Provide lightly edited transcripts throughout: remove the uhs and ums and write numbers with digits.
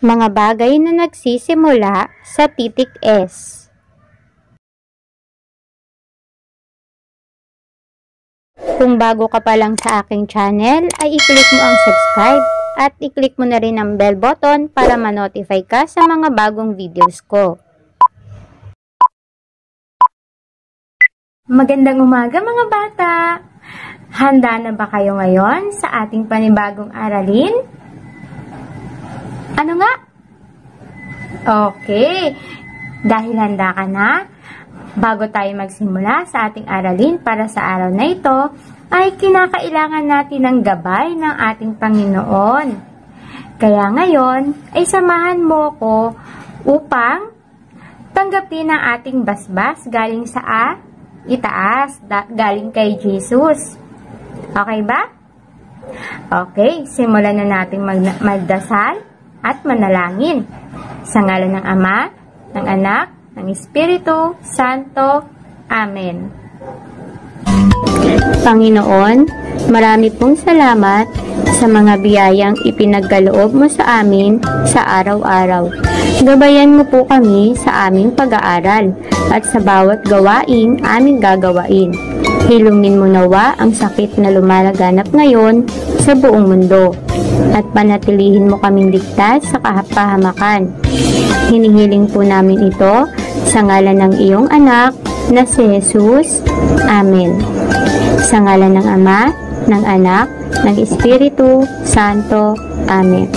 Mga bagay na nagsisimula sa titik S. Kung bago ka pa lang sa aking channel, ay i-click mo ang subscribe at i-click mo na rin ang bell button para ma-notify ka sa mga bagong videos ko. Magandang umaga mga bata! Handa na ba kayo ngayon sa ating panibagong aralin? Ano nga? Okay, dahil handa ka na, bago tayo magsimula sa ating aralin para sa araw na ito, ay kinakailangan natin ng gabay ng ating Panginoon. Kaya ngayon, ay samahan mo ko upang tanggapin ang ating basbas galing sa itaas, galing kay Jesus. Okay ba? Okay, simulan na natin magdasal at manalangin. Sa ngalan ng Ama, ng Anak, ng Espiritu Santo. Amen. Panginoon, marami pong salamat sa mga biyayang ipinagkaloob mo sa amin sa araw-araw. Gabayan mo po kami sa aming pag-aaral at sa bawat gawaing aming gagawain. Hilumin mo nawa ang sakit na lumalaganap ngayon sa buong mundo at panatilihin mo kaming ligtas sa kapahamakan. Hinihiling po namin ito sa ngalan ng iyong anak na si Jesus. Amen. Sa ngalan ng Ama, ng Anak, ng Espiritu Santo. Amen.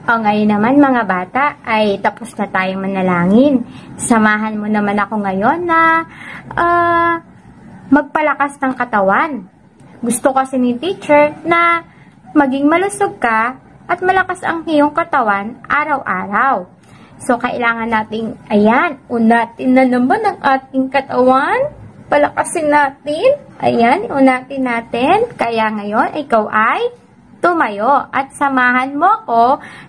O ngayon naman mga bata ay tapos na tayong manalangin. Samahan mo naman ako ngayon na magpalakas ng katawan. Gusto kasi ni teacher na maging malusog ka at malakas ang iyong katawan araw-araw. So, kailangan nating, ayan, unatin na naman ang ating katawan. Palakasin natin. Ayan, unatin natin. Kaya ngayon, ikaw ay tumayo at samahan mo ko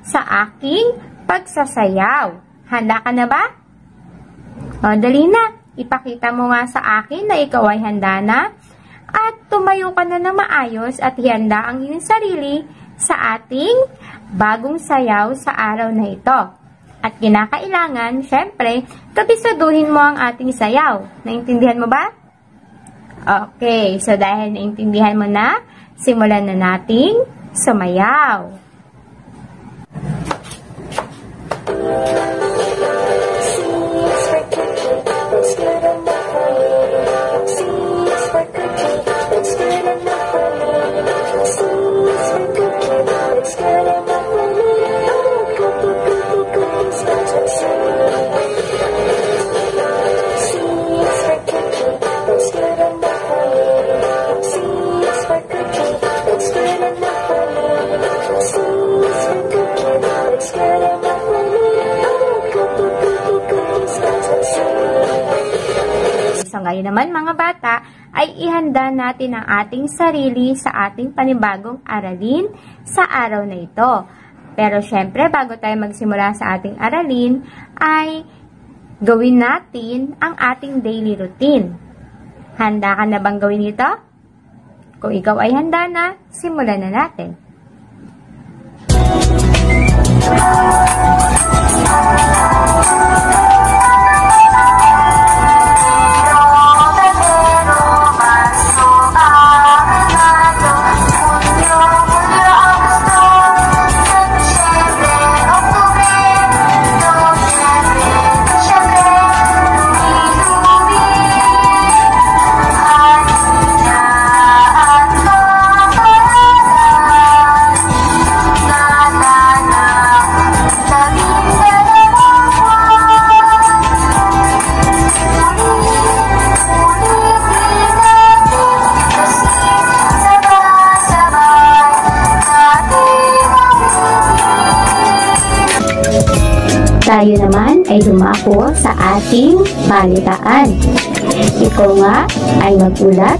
sa aking pagsasayaw. Handa ka na ba? O, dali na. Ipakita mo nga sa akin na ikaw ay handa na. At tumayo ka na ng maayos at ihanda ang iyong sarili sa ating bagong sayaw sa araw na ito. At kinakailangan, syempre, kabisaduhin mo ang ating sayaw. Naintindihan mo ba? Okay, so dahil naintindihan mo na, simulan na nating sumayaw. So ngayon naman mga bata ay ihanda natin ang ating sarili sa ating panibagong aralin sa araw na ito. Pero syempre bago tayo magsimula sa ating aralin ay gawin natin ang ating daily routine. Handa ka na bang gawin ito? Kung ikaw ay handa na, simulan na natin. Tayo naman ay dumako sa ating balitaan. Ikaw nga ay magulat.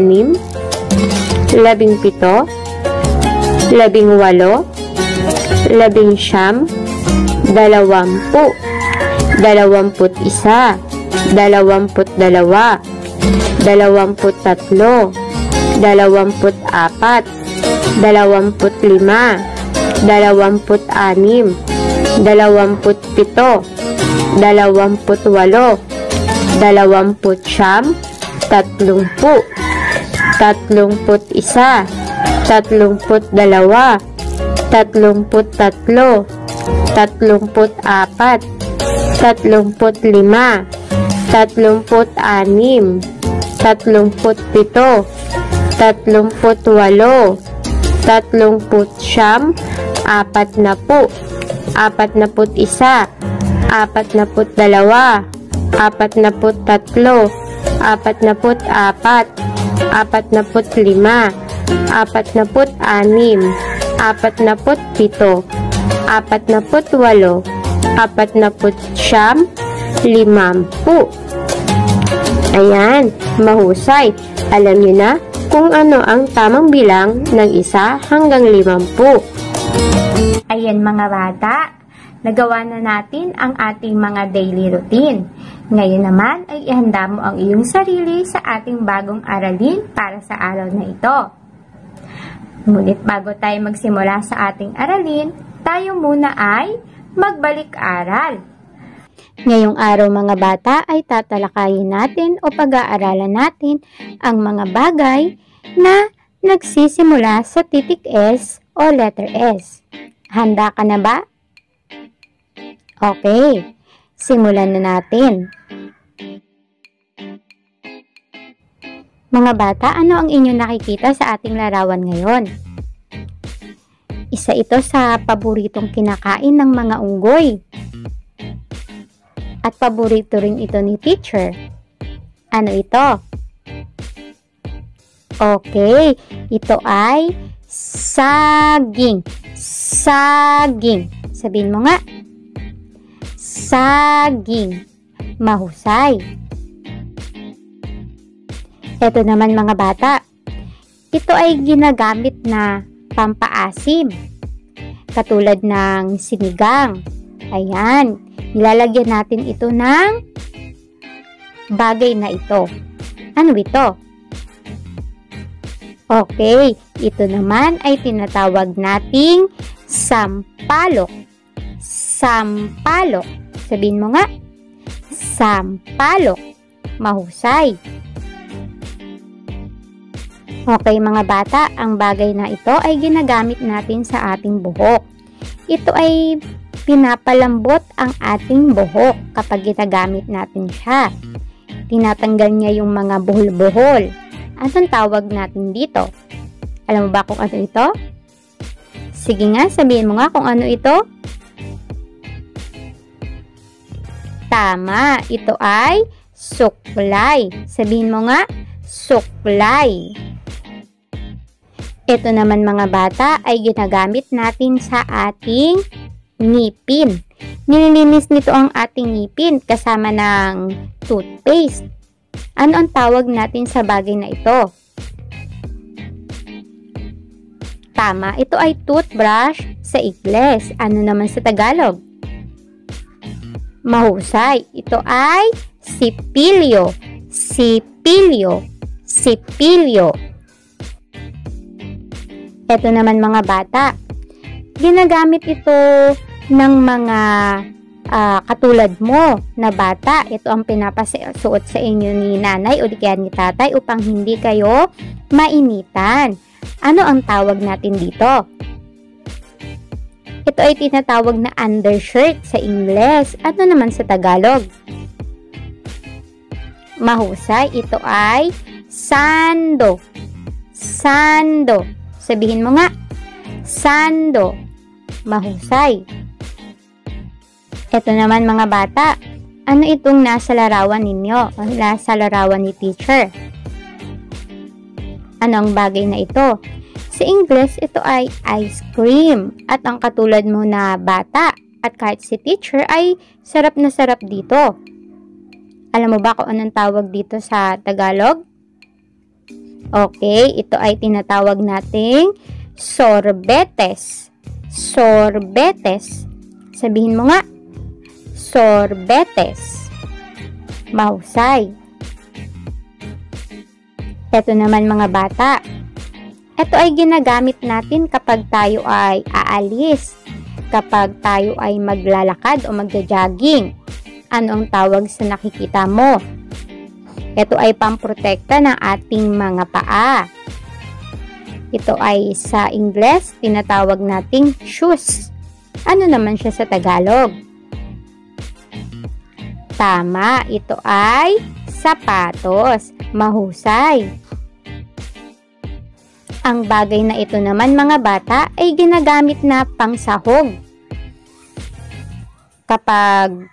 labing-anim, 17, 18, 19, 20, 21, 22, 23, 24, 25, 26, 27, 28, 29, 30, 31, 32, 33, 34, 35, 36, 37, 38, 39, 40, 41, 42, 43, 44, 45, 46, 47, 48, 49, 50. Ayan, mahusay. Alam niyo na kung ano ang tamang bilang ng 1 hanggang 50. Ayan mga bata, nagawa na natin ang ating mga daily routine. Ngayon naman ay ihanda mo ang iyong sarili sa ating bagong aralin para sa araw na ito. Ngunit bago tayo magsimula sa ating aralin, tayo muna ay magbalik-aral. Ngayong araw mga bata ay tatalakayin natin o pag-aaralan natin ang mga bagay na nagsisimula sa titik S o letter S. Handa ka na ba? Okay, simulan na natin. Mga bata, ano ang inyong nakikita sa ating larawan ngayon? Isa ito sa paboritong kinakain ng mga unggoy. At paborito rin ito ni teacher. Ano ito? Okay, ito ay saging. Saging. Sabihin mo nga. Saging. Mahusay. Ito naman mga bata. Ito ay ginagamit na pampaasim. Katulad ng sinigang Ayan, nilalagyan natin ito ng bagay na ito. Ano ito? Okay, ito naman ay tinatawag nating sampalok. Sampalok. Sabihin mo nga, sampalok. Mahusay. Okay mga bata, ang bagay na ito ay ginagamit natin sa ating buhok. Ito ay pinapalambot ang ating buhok kapag ginagamit natin siya. Tinatanggal niya yung mga buhol-buhol. Anong tawag natin dito? Alam mo ba kung ano ito? Sige nga, sabihin mo nga kung ano ito. Tama, ito ay suklay. Sabihin mo nga, suklay. Ito naman mga bata ay ginagamit natin sa ating ngipin. Nililinis nito ang ating ngipin kasama ng toothpaste. Ano ang tawag natin sa bagay na ito? Tama, ito ay toothbrush sa Ingles. Ano naman sa Tagalog? Mahusay, ito ay sipilyo. Sipilyo. Sipilyo. Ito naman mga bata, ginagamit ito ng mga katulad mo na bata. Ito ang pinapasuot sa inyo ni nanay o di kaya ni tatay upang hindi kayo mainitan. Ano ang tawag natin dito? Ito ay tinatawag na undershirt sa Ingles. Ano naman sa Tagalog? Mahusay, ito ay sando. Sando. Sabihin mo nga, sando. Mahusay. Ito naman mga bata, ano itong nasa larawan ninyo? O nasa larawan ni teacher? Ano ang bagay na ito? Sa English, ito ay ice cream. At ang katulad mo na bata at kahit si teacher ay sarap na sarap dito. Alam mo ba kung anong tawag dito sa Tagalog? Okay, ito ay tinatawag nating sorbetes. Sorbetes. Sabihin mo nga, sorbetes. Mahusay. Ito naman mga bata. Ito ay ginagamit natin kapag tayo ay aalis. Kapag tayo ay maglalakad o magja-jogging. Ano ang tawag sa nakikita mo? Ito ay pamprotekta ng ating mga paa. Ito ay sa Ingles, tinatawag nating shoes. Ano naman siya sa Tagalog? Tama, ito ay sapatos. Mahusay. Ang bagay na ito naman mga bata ay ginagamit na pangsahog. Kapag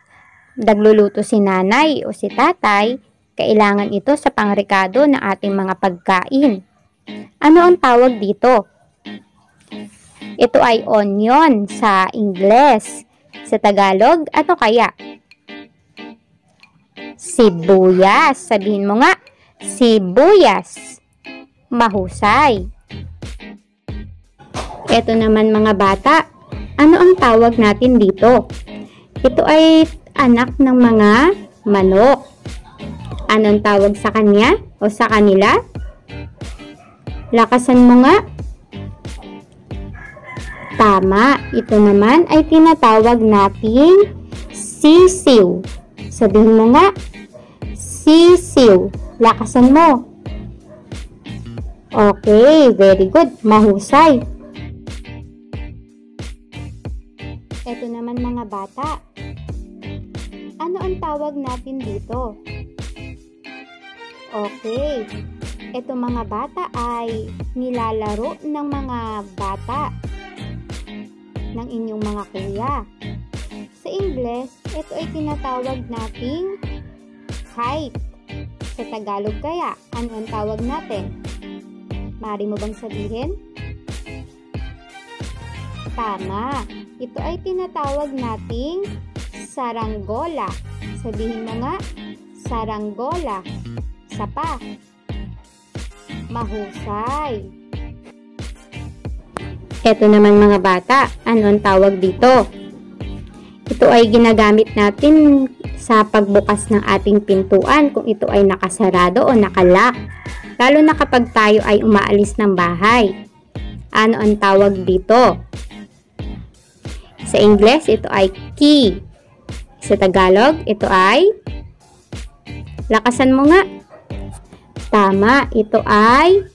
nagluluto si nanay o si tatay, kailangan ito sa pangrekado ng ating mga pagkain. Ano ang tawag dito? Ito ay onion sa Ingles. Sa Tagalog, ano kaya? Sibuyas. Sabihin mo nga, sibuyas. Mahusay. Ito naman mga bata, ano ang tawag natin dito? Ito ay anak ng mga manok. Anong tawag sa kanya o sa kanila? Lakasan mo nga. Tama, ito naman ay tinatawag nating sisiw. Sabihin mo nga, sisiw. Lakasan mo. Okay, very good. Mahusay. Ito naman mga bata. Ano ang tawag natin dito? Okay. Ito mga bata ay nilalaro ng mga bata ng inyong mga kuya. Sa Ingles, ito ay tinatawag nating kite. Sa Tagalog kaya, ano ang tawag natin? Maaari mo bang sabihin? Tama. Ito ay tinatawag nating saranggola. Sabihin mo nga, saranggola. Sapa. Mahusay. Ito naman mga bata, ano ang tawag dito? Ito Ito ay ginagamit natin sa pagbukas ng ating pintuan kung ito ay nakasarado o nakalock. Lalo na kapag tayo ay umaalis ng bahay. Ano ang tawag dito? Sa Ingles, ito ay key. Sa Tagalog, ito ay lakasan mo nga. Tama, ito ay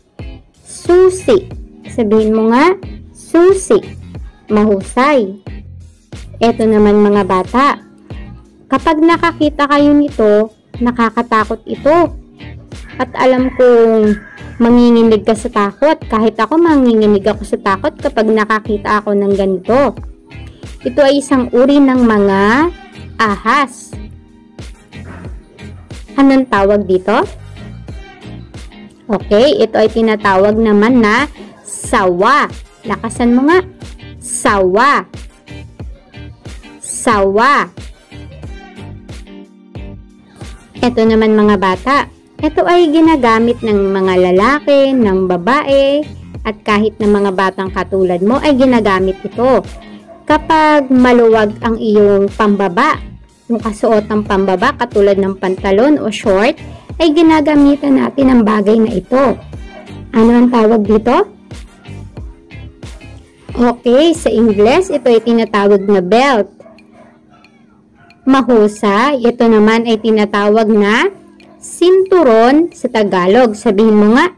susi. Sabihin mo nga, susi. Mahusay. Ito naman mga bata. Kapag nakakita kayo nito, nakakatakot ito. At alam kong manginginig ka sa takot. Kahit ako manginginig ako sa takot kapag nakakita ako ng ganito. Ito ay isang uri ng mga ahas. Anong tawag dito? Okay, ito ay tinatawag naman na sawa. Lakasan mo nga. Sawa. Sawa. Ito naman mga bata. Ito ay ginagamit ng mga lalaki, ng babae, at kahit ng mga batang katulad mo ay ginagamit ito. Kapag maluwag ang iyong pambaba, yung kasuotang pambaba katulad ng pantalon o short, ay ginagamitan natin ang bagay na ito. Ano ang tawag dito? Okay, sa Ingles, ito ay tinatawag na belt. Mahusay, ito naman ay tinatawag na sinturon sa Tagalog. Sabihin mo nga,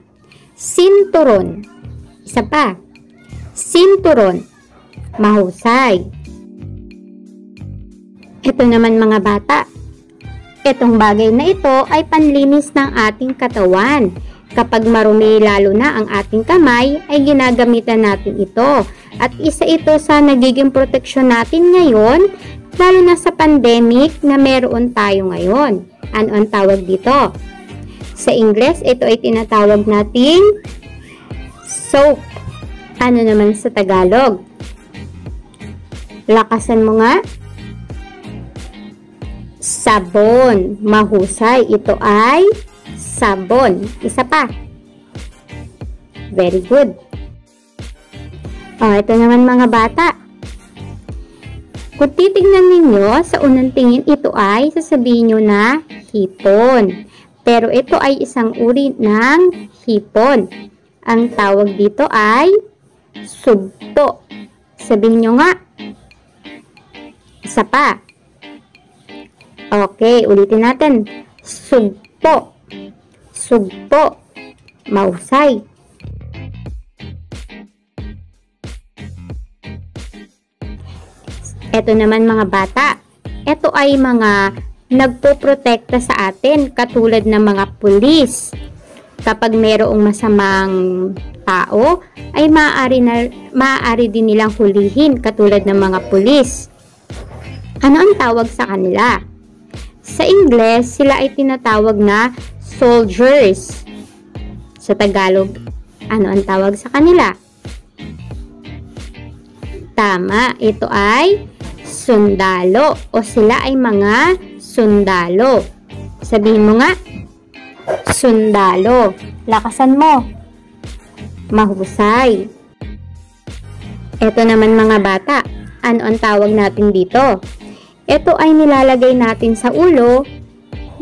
sinturon. Isa pa, sinturon. Mahusay. Ito naman mga bata. Itong bagay na ito ay panlinis ng ating katawan. Kapag marumi lalo na ang ating kamay, ay ginagamitan natin ito. At isa ito sa nagiging proteksyon natin ngayon, lalo na sa pandemic na meron tayo ngayon. Ano ang tawag dito? Sa Ingles, ito ay tinatawag nating soap. Ano naman sa Tagalog? Lakasan mo nga. Sabon. Mahusay. Ito ay sabon. Isa pa. Very good. Ito naman mga bata. Kung titignan ninyo, sa unang tingin ito ay sasabihin nyo na hipon. Pero ito ay isang uri ng hipon. Ang tawag dito ay sugpo. Sabihin nyo nga. Isa pa. Okay, ulitin natin. Sugpo. Sugpo. Mahusay. Ito naman mga bata. Ito ay mga nagpoprotekta sa atin katulad ng mga pulis. Kapag mayroong masamang tao, ay maaari din nilang hulihin katulad ng mga pulis. Ano ang tawag sa kanila? Sa Ingles, sila ay tinatawag na soldiers. Sa Tagalog, ano ang tawag sa kanila? Tama, ito ay sundalo o sila ay mga sundalo. Sabihin mo nga, sundalo. Lakasan mo. Mahusay. Ito naman mga bata, ano ang tawag natin dito? Ito ay nilalagay natin sa ulo.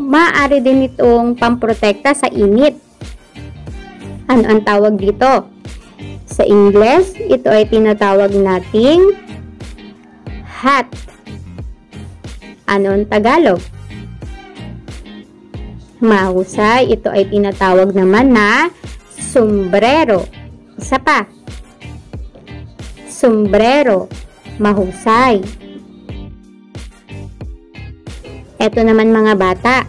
Maaari din itong pamprotekta sa init. Ano ang tawag dito? Sa Ingles, ito ay tinatawag nating hat. Ano ang Tagalog? Mahusay. Ito ay tinatawag naman na sombrero. Isa pa. Sombrero. Mahusay. Ito naman mga bata.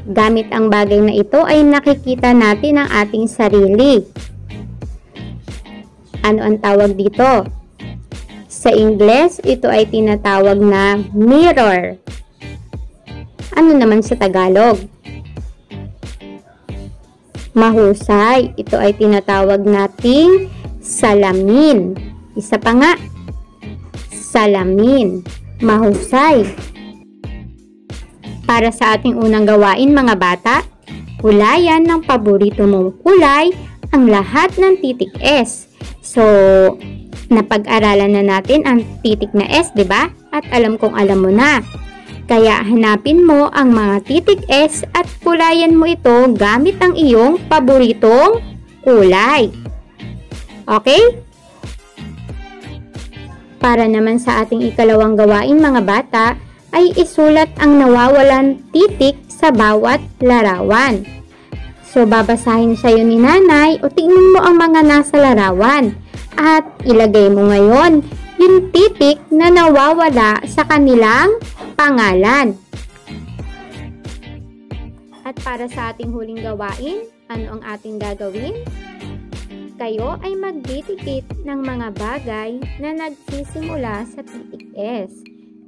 Gamit ang bagay na ito ay nakikita natin ang ating sarili. Ano ang tawag dito? Sa Ingles, ito ay tinatawag na mirror. Ano naman sa Tagalog? Mahusay. Ito ay tinatawag nating salamin. Isa pa nga. Salamin. Mahusay. Para sa ating unang gawain mga bata, kulayan ng paborito mong kulay ang lahat ng titik S. So, napag-aralan na natin ang titik na S, 'di ba? At alam kong alam mo na. Kaya hanapin mo ang mga titik S at kulayan mo ito gamit ang iyong paboritong kulay. Okay? Para naman sa ating ikalawang gawain mga bata, ay isulat ang nawawalan titik sa bawat larawan. So, babasahin sa'yo ni nanay o tingnan mo ang mga nasa larawan at ilagay mo ngayon yung titik na nawawala sa kanilang pangalan. At para sa ating huling gawain, ano ang ating gagawin? Kayo ay magdidikit ng mga bagay na nagsisimula sa titik S.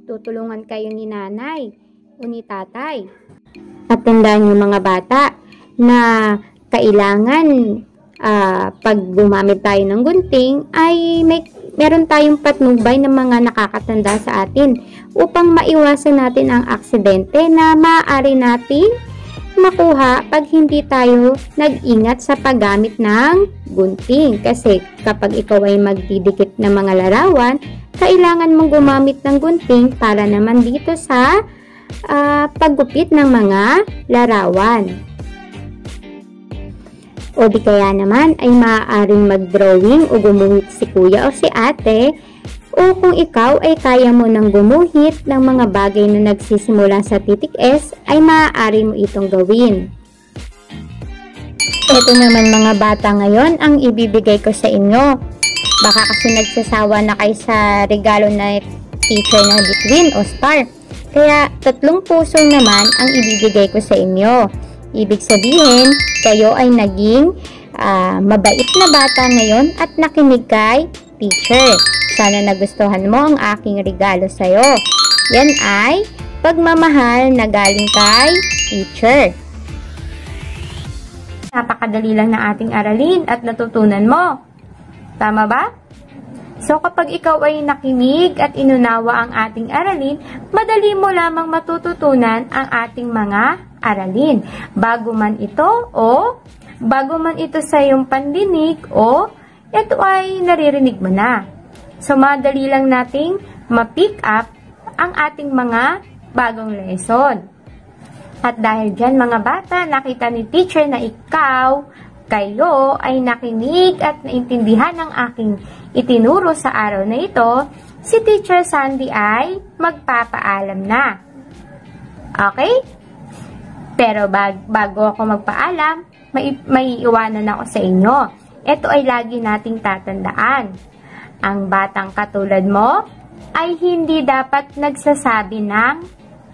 Tutulungan kayo ni nanay o ni tatay. At tandaan niyo mga bata na kailangan pag gumamit tayo ng gunting ay meron tayong patnubay ng mga nakakatanda sa atin upang maiwasan natin ang aksidente na maaari natin makuha pag hindi tayo nag-ingat sa paggamit ng gunting. Kasi kapag ikaw ay magdidikit ng mga larawan, kailangan mong gumamit ng gunting para naman dito sa paggupit ng mga larawan. O di kaya naman ay maaaring mag-drawing o gumuhit si kuya o si ate, o kung ikaw ay kaya mo nang gumuhit ng mga bagay na nagsisimula sa titik S, ay maaari mo itong gawin. Ito naman mga bata ngayon ang ibibigay ko sa inyo. Baka kasi nagsasawa na kayo sa regalo na teacher na bituin o star. Kaya 3 puso naman ang ibibigay ko sa inyo. Ibig sabihin, kayo ay naging mabait na bata ngayon at nakinig kay teacher. Sana nagustuhan mo ang aking regalo sa'yo. Yan ay pagmamahal na galing kay teacher. Napakadali lang na ating aralin at natutunan mo. Tama ba? So kapag ikaw ay nakinig at inunawa ang ating aralin, madali mo lamang matututunan ang ating mga aralin. Bago man ito sa iyong pandinig o ito ay naririnig mo na. So madali lang nating ma-pick up ang ating mga bagong lesson. At dahil dyan mga bata, nakita ni teacher na kayo ay nakinig at naintindihan ng aking itinuro sa araw na ito, si Teacher Sandy ay magpapaalam na. Okay? Pero bago ako magpaalam, may iwanan ako sa inyo. Ito ay lagi nating tatandaan. Ang batang katulad mo ay hindi dapat nagsasabi ng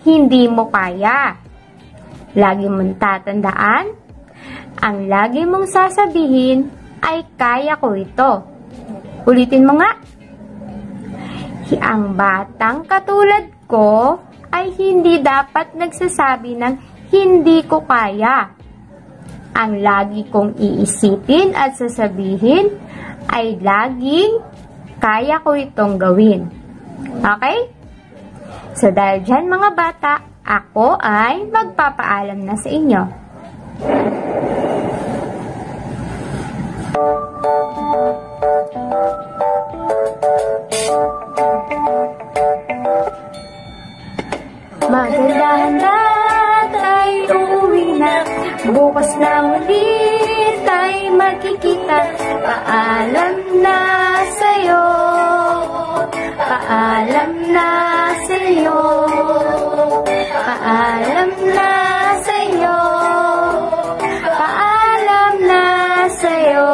hindi mo kaya. Lagi mong tatandaan, ang lagi mong sasabihin ay kaya ko ito. Ulitin mo nga. Ang batang katulad ko ay hindi dapat nagsasabi ng hindi ko kaya. Ang lagi kong iisipin at sasabihin ay laging kaya ko itong gawin. Okay? So dahil dyan mga bata, ako ay magpapaalam na sa inyo. Maganda-handa tayo uuwi na, bukas na ulit tayo magkikita. Paalam na sa'yo, paalam na sa'yo, paalam na sa'yo, paalam na sa'yo.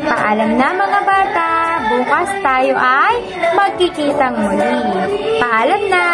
Paalam na mga bata, bukas tayo ay magkikitang muli. Paalam na!